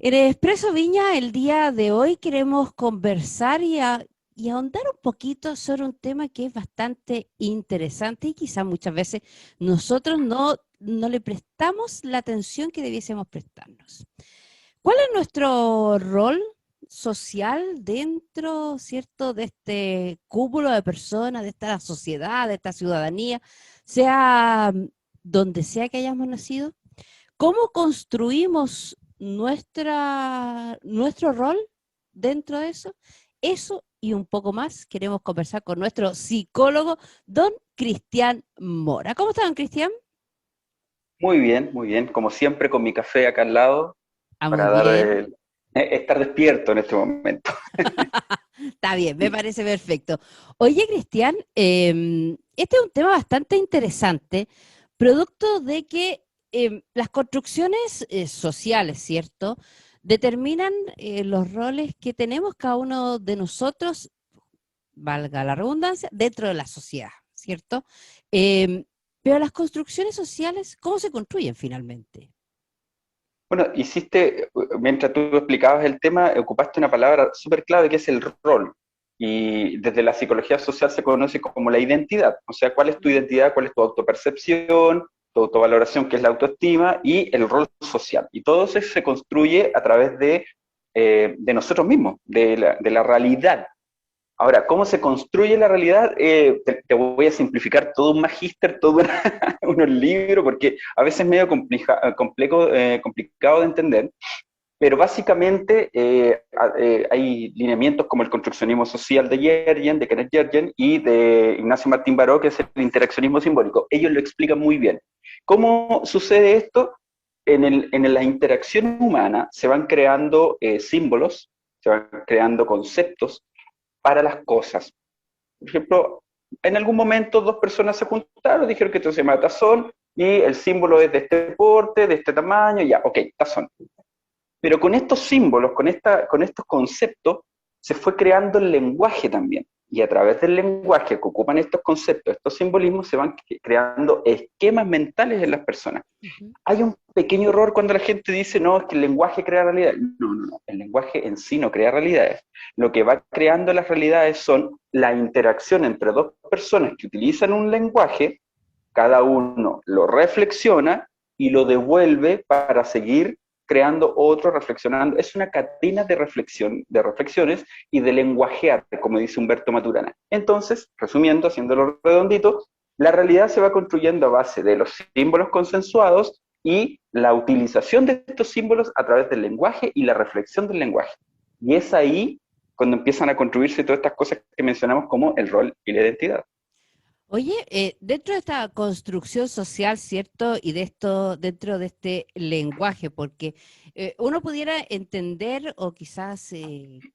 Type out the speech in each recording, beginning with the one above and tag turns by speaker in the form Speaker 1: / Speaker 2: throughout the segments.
Speaker 1: En Expreso Viña, el día de hoy queremos conversar y ahondar un poquito sobre un tema que es bastante interesante y quizás muchas veces nosotros no le prestamos la atención que debiésemos prestarnos. ¿Cuál es nuestro rol social dentro, cierto, de este cúmulo de personas, de esta sociedad, de esta ciudadanía, sea donde sea que hayamos nacido? ¿Cómo construimos nuestro rol dentro de eso? Eso y un poco más queremos conversar con nuestro psicólogo, don Cristian Mora. ¿Cómo está, don Cristian?
Speaker 2: Muy bien, como siempre con mi café acá al lado
Speaker 1: Ah, muy
Speaker 2: para dar
Speaker 1: bien.
Speaker 2: estar despierto en este momento.
Speaker 1: Está bien, me parece perfecto. Oye, Cristian, este es un tema bastante interesante, producto de que las construcciones sociales, ¿cierto? Determinan los roles que tenemos cada uno de nosotros, valga la redundancia, dentro de la sociedad, ¿cierto? Em, pero las construcciones sociales, ¿cómo se construyen finalmente?
Speaker 2: Bueno, mientras tú explicabas el tema, ocupaste una palabra súper clave que es el rol. Y desde la psicología social se conoce como la identidad. O sea, ¿cuál es tu identidad? ¿Cuál es tu autopercepción? Tu autovaloración, que es la autoestima, y el rol social. Y todo eso se construye a través de nosotros mismos, de la realidad. Ahora, ¿cómo se construye la realidad? Te voy a simplificar todo un magíster, todo unos libros, porque a veces es medio complicado de entender, pero básicamente hay lineamientos como el construccionismo social de Yergen, de Kenneth Yergen, y de Ignacio Martín Baró, que es el interaccionismo simbólico. Ellos lo explican muy bien. ¿Cómo sucede esto? En la interacción humana se van creando símbolos, se van creando conceptos para las cosas. Por ejemplo, en algún momento dos personas se juntaron, dijeron que esto se llama tazón y el símbolo es de este porte, de este tamaño, ya, ok, tazón. Pero con estos símbolos, con estos conceptos, se fue creando el lenguaje también. Y a través del lenguaje que ocupan estos conceptos, estos simbolismos, se van creando esquemas mentales en las personas.
Speaker 1: Ujú.
Speaker 2: Hay un pequeño error cuando la gente dice, no, es que el lenguaje crea realidades. No, no, no, el lenguaje en sí no crea realidades. Lo que va creando las realidades son la interacción entre dos personas que utilizan un lenguaje, cada uno lo reflexiona y lo devuelve para seguir creando otro, reflexionando. Es una cadena de reflexión, de reflexiones y de lenguajear, como dice Humberto Maturana. Entonces, resumiendo, haciéndolo redondito, la realidad se va construyendo a base de los símbolos consensuados y la utilización de estos símbolos a través del lenguaje y la reflexión del lenguaje. Y es ahí cuando empiezan a construirse todas estas cosas que mencionamos como el rol y la identidad.
Speaker 1: Oye, dentro de esta construcción social, ¿cierto? Y de esto, dentro de este lenguaje, porque uno pudiera entender o quizás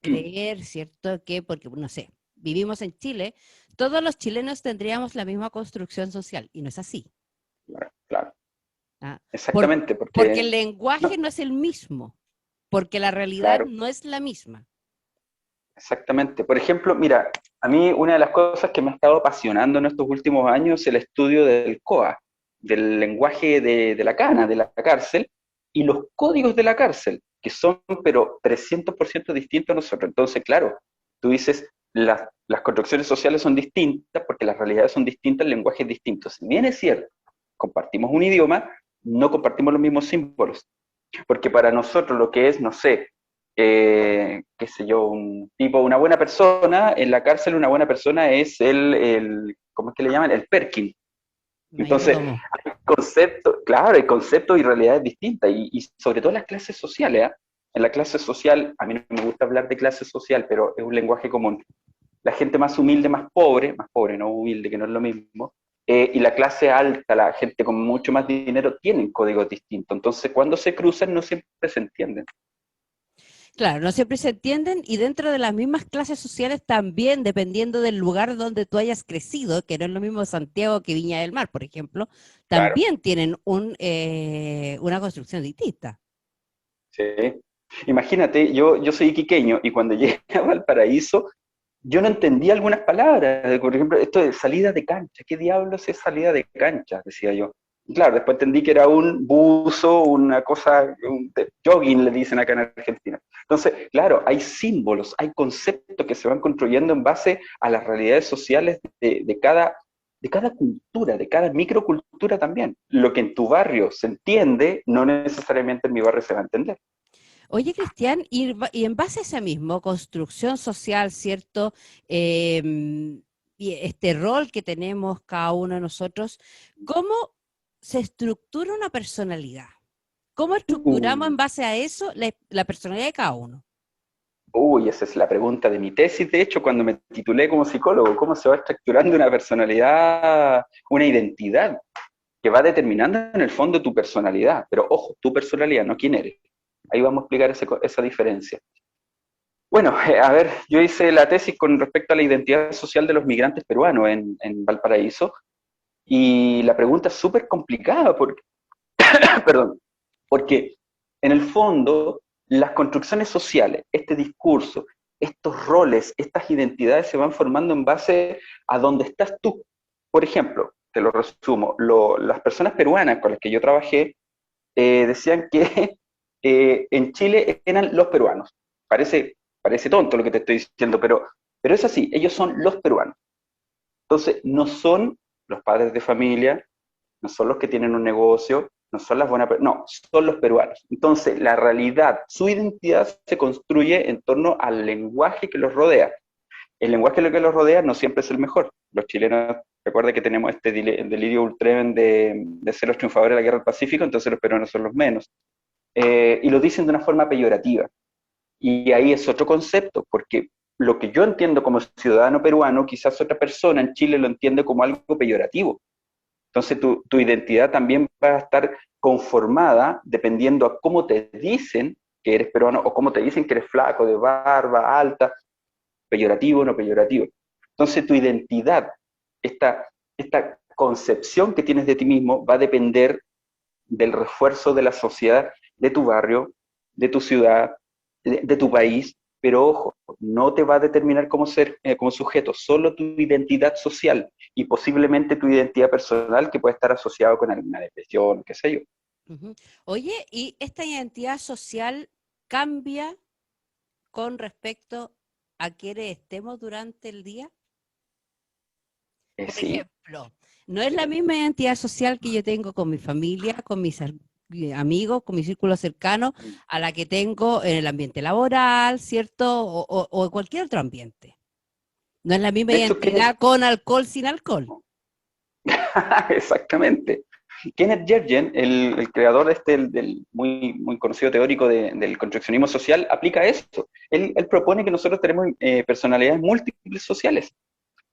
Speaker 1: creer, ¿cierto? Que, porque, no sé, vivimos en Chile, todos los chilenos tendríamos la misma construcción social, y no es así.
Speaker 2: Claro, claro.
Speaker 1: ¿Ah? Por-
Speaker 2: Exactamente,
Speaker 1: Porque el
Speaker 2: porque,
Speaker 1: lenguaje
Speaker 2: no,
Speaker 1: no es el mismo, porque la realidad
Speaker 2: claro,
Speaker 1: no es la misma.
Speaker 2: exactamente. Por ejemplo, mira, a mí una de las cosas que me ha estado apasionando en estos últimos años es el estudio del COA, del lenguaje de la cana, de la cárcel, y los códigos de la cárcel, que son, pero 300% distintos a nosotros. Entonces, claro, tú dices, las construcciones sociales son distintas porque las realidades son distintas, el lenguaje es distinto. Si bien es cierto, compartimos un idioma, no compartimos los mismos símbolos. Porque para nosotros lo que es, no sé, qué sé yo, un tipo, una buena persona, en la cárcel una buena persona es ¿cómo es que le llaman? El Perkin. Entonces,
Speaker 1: Mayordomo.
Speaker 2: hay conceptos, claro, hay conceptos y realidades distintas, y sobre todo en las clases sociales, ¿eh? En la clase social, a mí no me gusta hablar de clase social, pero es un lenguaje común. La gente más humilde, más pobre, no humilde, que no es lo mismo, y la clase alta, la gente con mucho más dinero, tienen códigos distintos. Entonces, cuando se cruzan, no siempre se entienden.
Speaker 1: Claro, no siempre se entienden y dentro de las mismas clases sociales también, dependiendo del lugar donde tú hayas crecido, que no es lo mismo Santiago que Viña del Mar, por ejemplo,
Speaker 2: Claro,
Speaker 1: también tienen una construcción distinta.
Speaker 2: sí. Imagínate, yo soy iquiqueño y cuando llegué a Valparaíso, yo no entendía algunas palabras. Por ejemplo, esto de salida de cancha. ¿Qué diablos es salida de cancha? Decía yo. Claro, después entendí que era un buzo, una cosa, jogging le dicen acá en Argentina. Entonces, claro, hay símbolos, hay conceptos que se van construyendo en base a las realidades sociales de cada cultura, de cada microcultura también. Lo que en tu barrio se entiende, no necesariamente en mi barrio se va a entender.
Speaker 1: Oye, Cristian, y en base a esa misma construcción social, ¿cierto? Y este rol que tenemos cada uno de nosotros, ¿cómo se estructura una personalidad? ¿Cómo estructuramos en
Speaker 2: Uh,
Speaker 1: base a eso la personalidad de cada uno?
Speaker 2: Uy, esa es la pregunta de mi tesis, de hecho, cuando me titulé como psicólogo, ¿cómo se va estructurando una personalidad, una identidad que va determinando en el fondo tu personalidad? Pero ojo, tu personalidad, no quién eres. Ahí vamos a explicar esa diferencia. Bueno, a ver, yo hice la tesis con respecto a la identidad social de los migrantes peruanos en Valparaíso, y la pregunta es súper complicada porque, perdón, porque en el fondo las construcciones sociales, este discurso, estos roles, estas identidades se van formando en base a dónde estás tú. Por ejemplo, te lo resumo, las personas peruanas con las que yo trabajé decían que en Chile eran los peruanos. Parece tonto lo que te estoy diciendo, pero es así, ellos son los peruanos. Entonces, no son los padres de familia, no son los que tienen un negocio, no son las buenas, no, son los peruanos. Entonces, la realidad, su identidad se construye en torno al lenguaje que los rodea. El lenguaje que los rodea no siempre es el mejor. Los chilenos, recuerda que tenemos este delirio ultremen de ser los triunfadores de la guerra del Pacífico, entonces los peruanos son los menos. Y lo dicen de una forma peyorativa. Y ahí es otro concepto, porque lo que yo entiendo como ciudadano peruano, quizás otra persona en Chile lo entiende como algo peyorativo. Entonces tu identidad también va a estar conformada dependiendo a cómo te dicen que eres peruano o cómo te dicen que eres flaco, de barba, alta, peyorativo o no peyorativo. Entonces tu identidad, esta concepción que tienes de ti mismo va a depender del refuerzo de la sociedad, de tu barrio, de tu ciudad, de tu país, pero ojo, no te va a determinar como ser, como sujeto, solo tu identidad social y posiblemente tu identidad personal que puede estar asociado con alguna depresión, qué sé yo.
Speaker 1: Ujú. Oye, ¿y esta identidad social cambia con respecto a quienes estemos durante el día? Por
Speaker 2: Sí,
Speaker 1: ejemplo, no es la misma identidad social que yo tengo con mi familia, con mis amigos, con mi círculo cercano, a la que tengo en el ambiente laboral, ¿cierto? O en cualquier otro ambiente. No es la misma
Speaker 2: de hecho, Kenneth,
Speaker 1: identidad con alcohol, sin alcohol.
Speaker 2: exactamente. Kenneth Yergen, el creador de muy conocido teórico del construccionismo social, aplica esto. Él propone que nosotros tenemos personalidades múltiples sociales.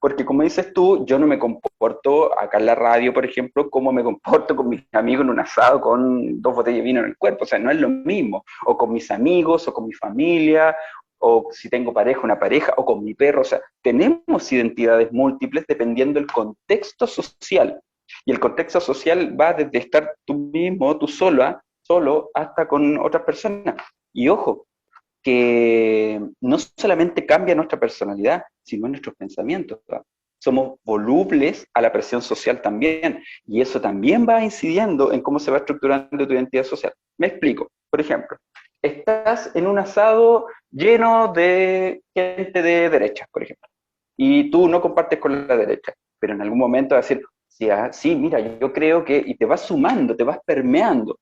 Speaker 2: Porque como dices tú, yo no me comporto acá en la radio, por ejemplo, como me comporto con mis amigos en un asado con 2 botellas de vino en el cuerpo. O sea, no es lo mismo. O con mis amigos, o con mi familia, o si tengo pareja, una pareja, o con mi perro. O sea, tenemos identidades múltiples dependiendo del contexto social. Y el contexto social va desde estar tú mismo, tú sola, solo, hasta con otras personas. Y ojo, que no solamente cambia nuestra personalidad, sino nuestros pensamientos, ¿verdad? Somos volubles a la presión social también, y eso también va incidiendo en cómo se va estructurando tu identidad social. Me explico. Por ejemplo, estás en un asado lleno de gente de derecha, por ejemplo, y tú no compartes con la derecha, pero en algún momento vas a decir, sí, sí, mira, yo creo que, y te vas sumando, te vas permeando.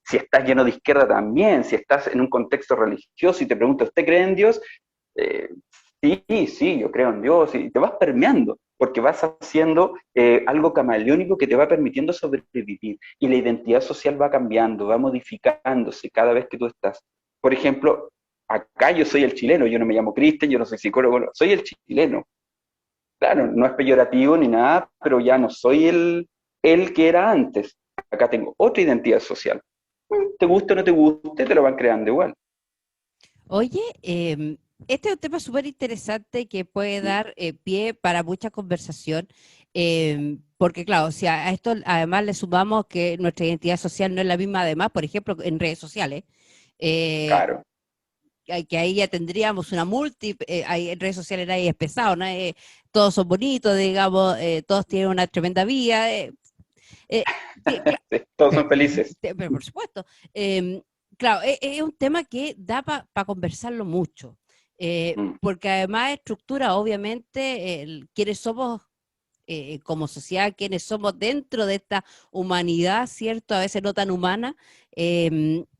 Speaker 2: Si estás lleno de izquierda también, si estás en un contexto religioso y te preguntas, ¿usted cree en Dios? Eh, sí, yo creo en Dios, y te vas permeando, porque vas haciendo algo camaleónico que te va permitiendo sobrevivir, y la identidad social va cambiando, va modificándose cada vez que tú estás. Por ejemplo, acá yo soy el chileno, yo no me llamo Cristian, yo no soy psicólogo, no, soy el chileno. Claro, no es peyorativo ni nada, pero ya no soy el que era antes. Acá tengo otra identidad social. Te guste o no te guste, te lo van creando igual.
Speaker 1: Oye, este es un tema súper interesante que puede dar pie para mucha conversación, porque claro, si a esto además le sumamos que nuestra identidad social no es la misma, además, por ejemplo, en redes sociales, eh,
Speaker 2: Claro.
Speaker 1: que ahí ya tendríamos una ahí en redes sociales ahí es pesado, ¿no? Todos son bonitos, digamos, todos tienen una tremenda vida, Sí,
Speaker 2: Sí, todos son felices.
Speaker 1: pero por supuesto. Claro, es un tema que da para conversarlo mucho,
Speaker 2: Mm,
Speaker 1: porque además estructura obviamente quiénes somos como sociedad, quiénes somos dentro de esta humanidad, ¿cierto? A veces no tan humana,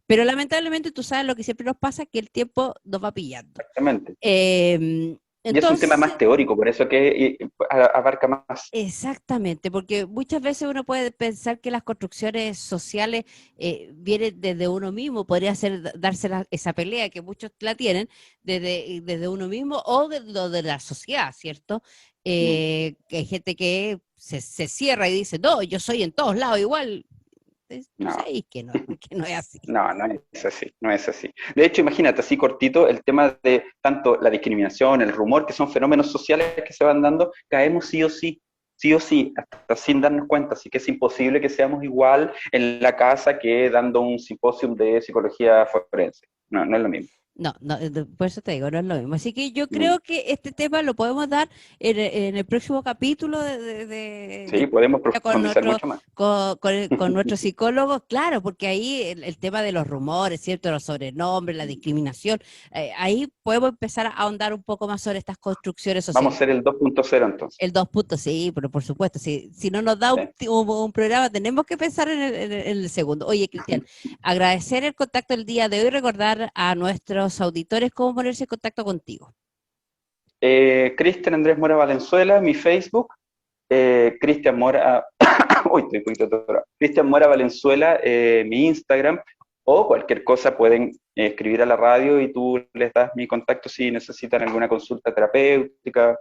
Speaker 1: pero lamentablemente tú sabes lo que siempre nos pasa, que el tiempo nos va pillando.
Speaker 2: exactamente.
Speaker 1: Eh,
Speaker 2: Y es un tema más
Speaker 1: entonces,
Speaker 2: teórico, por eso que abarca más.
Speaker 1: exactamente, porque muchas veces uno puede pensar que las construcciones sociales vienen desde uno mismo, podría ser darse esa pelea que muchos la tienen desde uno mismo o de lo de la sociedad, ¿cierto?
Speaker 2: Mm.
Speaker 1: Que hay gente que se cierra y dice, no, yo soy en todos lados igual. Tú
Speaker 2: No,
Speaker 1: sabes que no, que no es así.
Speaker 2: no, no es así, no es así. De hecho, imagínate, así cortito, el tema de tanto la discriminación, el rumor, que son fenómenos sociales que se van dando, caemos sí o sí, hasta sin darnos cuenta. Así que es imposible que seamos igual en la casa que dando un simposio de psicología forense. No, no es lo mismo.
Speaker 1: No, no, por eso te digo, no es lo mismo. Así que yo
Speaker 2: Mm.
Speaker 1: creo que este tema lo podemos dar en el próximo capítulo
Speaker 2: Sí, podemos
Speaker 1: con
Speaker 2: profundizar mucho más.
Speaker 1: con nuestro psicólogo, claro, porque ahí el tema de los rumores, ¿cierto? Los sobrenombres, la discriminación, ahí podemos empezar a ahondar un poco más sobre estas construcciones
Speaker 2: Vamos a
Speaker 1: sociales.
Speaker 2: hacer el 2.0 entonces.
Speaker 1: El 2 puntos, sí, pero por supuesto, si no nos da
Speaker 2: Sí.
Speaker 1: un programa, tenemos que pensar en el segundo. Oye, Cristian, agradecer el contacto el día de hoy, recordar a nuestros auditores cómo ponerse en contacto contigo.
Speaker 2: Cristian Andrés Mora Valenzuela, mi Facebook. Cristian Mora, uy, estoy un poquito atorado. Cristian Mora Valenzuela, mi Instagram, o cualquier cosa pueden escribir a la radio y tú les das mi contacto si necesitan alguna consulta terapéutica,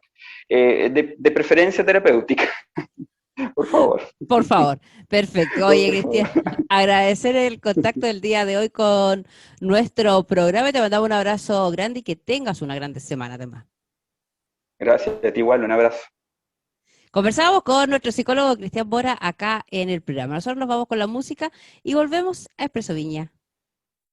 Speaker 2: de preferencia terapéutica, por favor.
Speaker 1: Por favor, perfecto. Oye,
Speaker 2: Por favor.
Speaker 1: Cristian, agradecer el contacto del día de hoy con nuestro programa y te mandamos un abrazo grande y que tengas una grande semana además.
Speaker 2: Gracias, a ti igual, un abrazo.
Speaker 1: Conversamos con nuestro psicólogo Cristian Bora acá en el programa. Nosotros nos vamos con la música y volvemos a Expreso Viña.